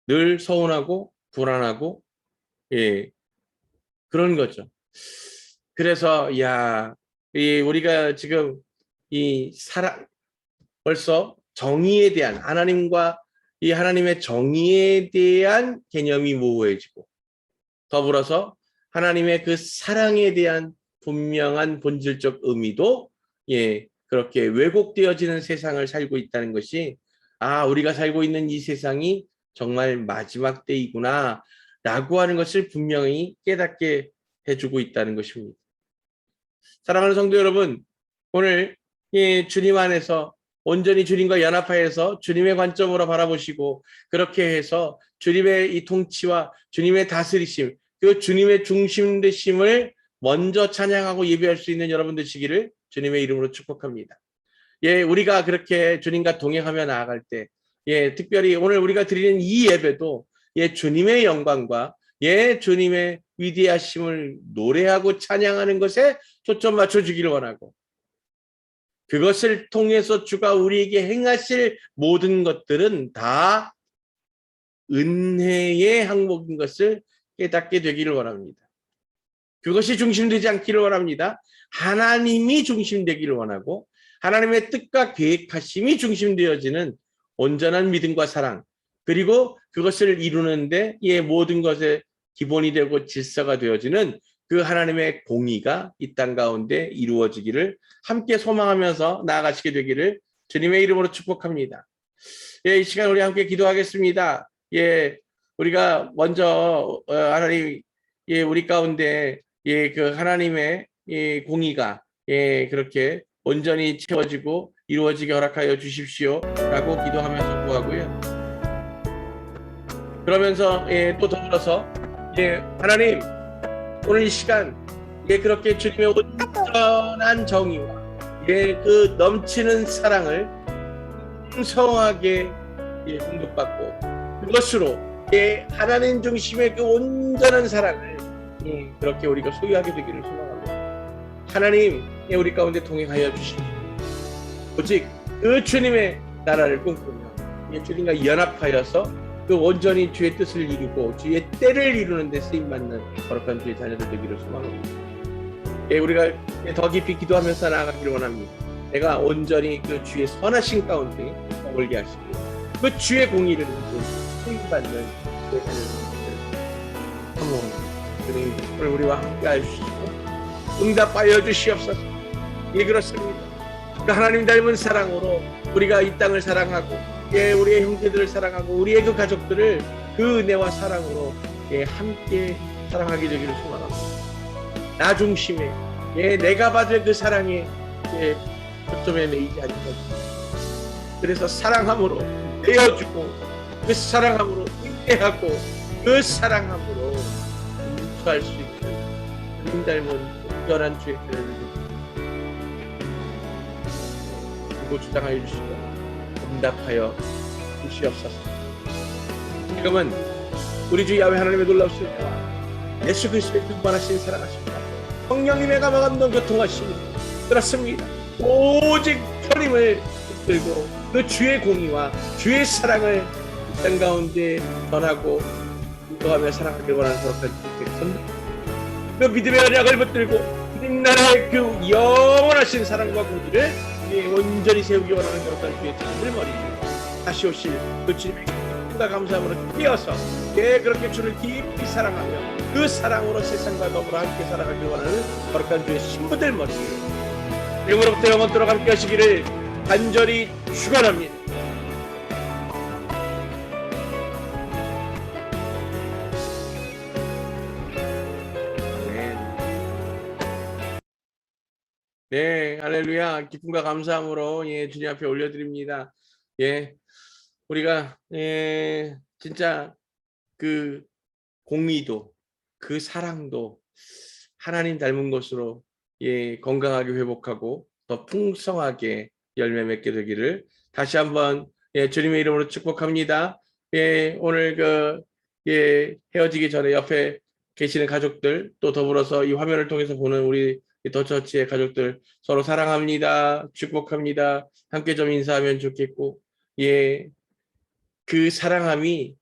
늘 서운하고 불안하고 그런 거죠. 그래서 우리가 지금 이 사랑, 벌써 정의에 대한 하나님과 이 하나님의 정의에 대한 개념이 모호해지고, 더불어서 하나님의 그 사랑에 대한 분명한 본질적 의미도 그렇게 왜곡되어지는 세상을 살고 있다는 것이, 우리가 살고 있는 이 세상이 정말 마지막 때이구나 라고 하는 것을 분명히 깨닫게 해주고 있다는 것입니다. 사랑하는 성도 여러분, 오늘 주님 안에서 온전히 주님과 연합하여서 주님의 관점으로 바라보시고, 그렇게 해서 주님의 이 통치와 주님의 다스리심, 그 주님의 중심되심을 먼저 찬양하고 예배할 수 있는 여러분 되시기를 주님의 이름으로 축복합니다. 우리가 그렇게 주님과 동행하며 나아갈 때, 특별히 오늘 우리가 드리는 이 예배도 주님의 영광과 주님의 위대하심을 노래하고 찬양하는 것에 초점 맞춰주기를 원하고, 그것을 통해서 주가 우리에게 행하실 모든 것들은 다 은혜의 항목인 것을 깨닫게 되기를 원합니다. 그것이 중심되지 않기를 원합니다. 하나님이 중심되기를 원하고, 하나님의 뜻과 계획하심이 중심되어지는 온전한 믿음과 사랑, 그리고 그것을 이루는데 모든 것의 기본이 되고 질서가 되어지는 그 하나님의 공의가 이 땅 가운데 이루어지기를 함께 소망하면서 나아가시게 되기를 주님의 이름으로 축복합니다. 이 시간 우리 함께 기도하겠습니다. 우리가 먼저 하나님, 우리 가운데 그 하나님의 공의가 그렇게 온전히 채워지고 이루어지게 허락하여 주십시오 라고 기도하면서 구하고요. 그러면서 또 더불어서 하나님, 오늘 이 시간 그렇게 주님의 온전한 정의와 그 넘치는 사랑을 풍성하게 공급받고, 그것으로 하나님 중심의 그 온전한 사랑을 그렇게 우리가 소유하게 되기를 소망합니다. 하나님, 우리 가운데 동행하여 주십시오. 오직 그 주님의 나라를 꿈꾸며 주님과 연합하여서 그 온전히 주의 뜻을 이루고 주의 때를 이루는 데 쓰임받는 거룩한 주의 자녀들 되기를 소망합니다. 우리가 더 깊이 기도하면서 나아가기를 원합니다. 내가 온전히 그 주의 선하신 가운데 머물게 하시고, 그 주의 공의를 쓰임받는 주의 자녀들 소망합니다. 주님, 오늘 우리와 함께 하시고 응답하여 주시옵소서. 그렇습니다. 그 하나님 닮은 사랑으로 우리가 이 땅을 사랑하고, 우리의 형제들을 사랑하고, 우리의 그 가족들을 그 은혜와 사랑으로 함께 사랑하게 되기를 소망합니다. 나 중심에 내가 받을 그 사랑에 초점에 매이지 않는 것. 그래서 사랑함으로 내어주고, 그 사랑함으로 인내하고, 그 사랑함으로 인수할 수 있는 하나님 닮은 특별한 주의 은혜를 주고 주장하여 주시고 응답하여 주시옵소서. 지금은 우리 주 야훼 하나님의 놀라우신 은혜와 예수 그리스도의 충만하신 사랑하십니다. 성령님의 감화감동 교통하시니 그렇습니다. 오직 주님을 붙들고 그 주의 공의와 주의 사랑을 이 땅 가운데 전하고 기도하며 사랑하길 원하는 거룩한 주의 백성들, 그 믿음의 언약을 붙들고 믿음 나라의 그 영원하신 사랑과 공의를 온전히 세우기 원하는 거룩한 주의 자녀들 머리 다시 오실 그 주님의 기쁨과 감사함으로 깨어서 그렇게 주를 깊이 사랑하며 그 사랑으로 세상과 더불어 함께 살아가길 원하는 거룩한 주의 신부들 머리 영으로부터 영원토록 함께 하시기를 간절히 축원합니다. 네, 할렐루야. 기쁨과 감사함으로 주님 앞에 올려드립니다. 우리가 진짜 그 공의도 그 사랑도 하나님 닮은 것으로 건강하게 회복하고 더 풍성하게 열매 맺게 되기를 다시 한번 주님의 이름으로 축복합니다. 오늘 헤어지기 전에 옆에 계시는 가족들, 또 더불어서 이 화면을 통해서 보는 우리 더처치의 가족들 서로 사랑합니다. 축복합니다. 함께 좀 인사하면 좋겠고, 그 사랑함이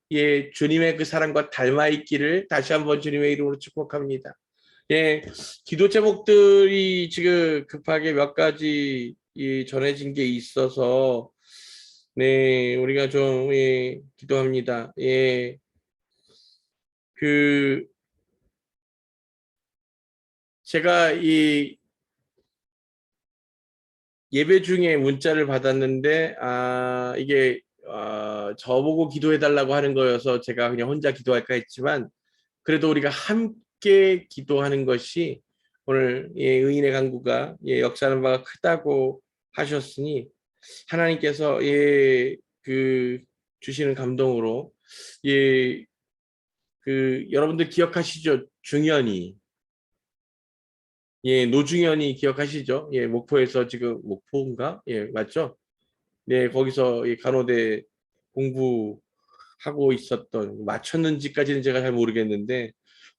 주님의 그 사랑과 닮아 있기를 다시 한번 주님의 이름으로 축복합니다. 예, 기도 제목들이 지금 급하게 몇 가지 전해진 게 있어서 네, 우리가 좀 예, 기도합니다. 예, 그 제가 이 예배 중에 문자를 받았는데 이게 저보고 기도해 달라고 하는 거여서 제가 그냥 혼자 기도할까 했지만 그래도 우리가 함께 기도하는 것이 오늘 예, 의인의 간구가 예, 역사하는 바가 크다고 하셨으니 하나님께서 예, 그 주시는 감동으로 예, 그 여러분들 기억하시죠? 중현이 예, 노중현이 기억하시죠? 예, 목포에서 지금 목포인가? 예, 맞죠? 네, 거기서 이 간호대 공부하고 있었던 마쳤는지까지는 제가 잘 모르겠는데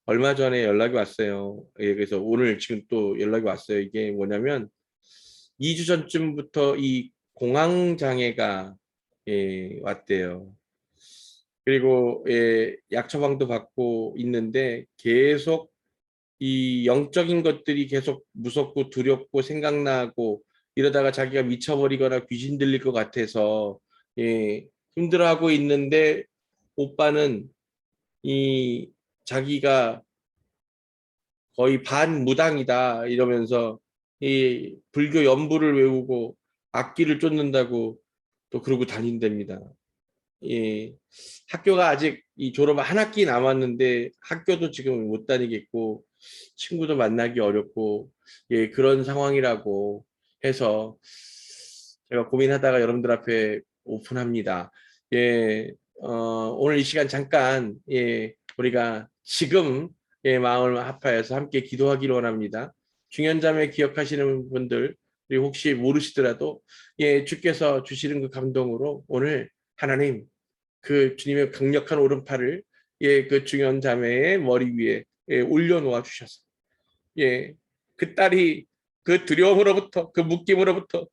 얼마 전에 연락이 왔어요. 예, 그래서 오늘 지금 또 연락이 왔어요. 이게 뭐냐면 2주 전쯤부터 이 공황 장애가 예, 왔대요. 그리고 예, 약 처방도 받고 있는데 계속 이 영적인 것들이 계속 무섭고 두렵고 생각나고 이러다가 자기가 미쳐버리거나 귀신 들릴 것 같아서 예, 힘들어하고 있는데 오빠는 이 자기가 거의 반무당이다 이러면서 이 불교 연부를 외우고 악기를 쫓는다고 또 그러고 다닌답니다. 예, 학교가 아직 이 졸업 한 학기 남았는데 학교도 지금 못 다니겠고 친구도 만나기 어렵고 예, 그런 상황이라고 해서 제가 고민하다가 여러분들 앞에 오픈합니다. 예, 오늘 이 시간 잠깐 예, 우리가 지금 예, 마음을 합하여서 함께 기도하기를 원합니다. 중현자매 기억하시는 분들 그리고 혹시 모르시더라도 예, 주께서 주시는 그 감동으로 오늘 하나님 그 주님의 강력한 오른팔을 예, 그 중현 자매의 머리 위에 예, 올려놓아 주셔서 예, 그 딸이 그 두려움으로부터 그 묶임으로부터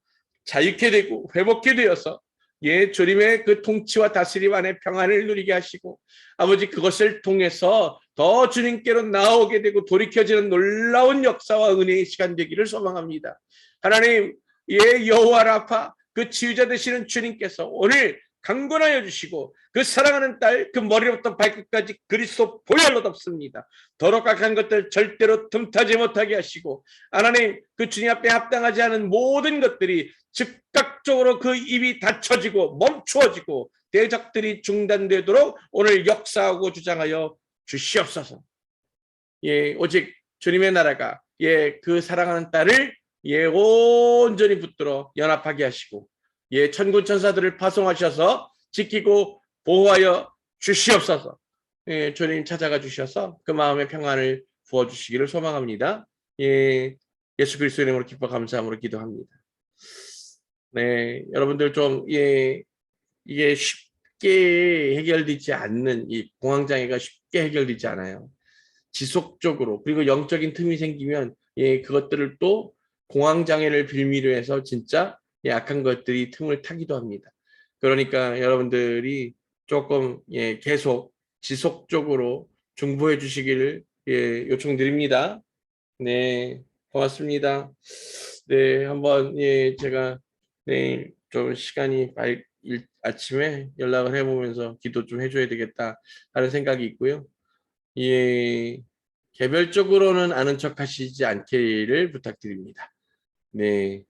자유케 되고 회복케 되어서 예, 주님의 그 통치와 다스림 안에 평안을 누리게 하시고 아버지 그것을 통해서 더 주님께로 나오게 되고 돌이켜지는 놀라운 역사와 은혜의 시간 되기를 소망합니다. 하나님, 예, 여호와 라파 그 치유자 되시는 주님께서 오늘 강권하여 주시고 그 사랑하는 딸 그 머리부터 발끝까지 그리스도 보혈로 덮습니다. 더럽각한 것들 절대로 틈타지 못하게 하시고 하나님 그 주님 앞에 합당하지 않은 모든 것들이 즉각적으로 그 입이 닫혀지고 멈추어지고 대적들이 중단되도록 오늘 역사하고 주장하여 주시옵소서. 예, 오직 주님의 나라가 예, 그 사랑하는 딸을 예, 온전히 붙들어 연합하게 하시고 예, 천군 천사들을 파송하셔서 지키고 보호하여 주시옵소서. 예, 주님 찾아가 주셔서 그 마음의 평안을 부어 주시기를 소망합니다. 예, 예수 그리스도의 이름으로 기뻐 감사함으로 기도합니다. 네, 여러분들 좀 예, 이게 쉽게 해결되지 않는 이 공황장애가 쉽게 해결되지 않아요. 지속적으로 그리고 영적인 틈이 생기면 예, 그것들을 또 공황장애를 빌미로 해서 진짜 약한 것들이 틈을 타기도 합니다. 그러니까 여러분들이 조금 예, 계속 지속적으로 중보해 주시기를 예, 요청드립니다. 네, 고맙습니다. 네, 한번 예, 제가 내일 좀 시간이 아침에 연락을 해보면서 기도 좀 해줘야 되겠다 하는 생각이 있고요. 예, 개별적으로는 아는 척 하시지 않기를 부탁드립니다. 네.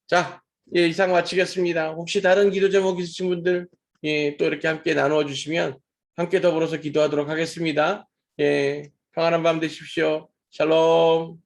자, 예, 이상 마치겠습니다. 혹시 다른 기도 제목 있으신 분들, 예, 또 이렇게 함께 나누어 주시면 함께 더불어서 기도하도록 하겠습니다. 예, 평안한 밤 되십시오. 샬롬.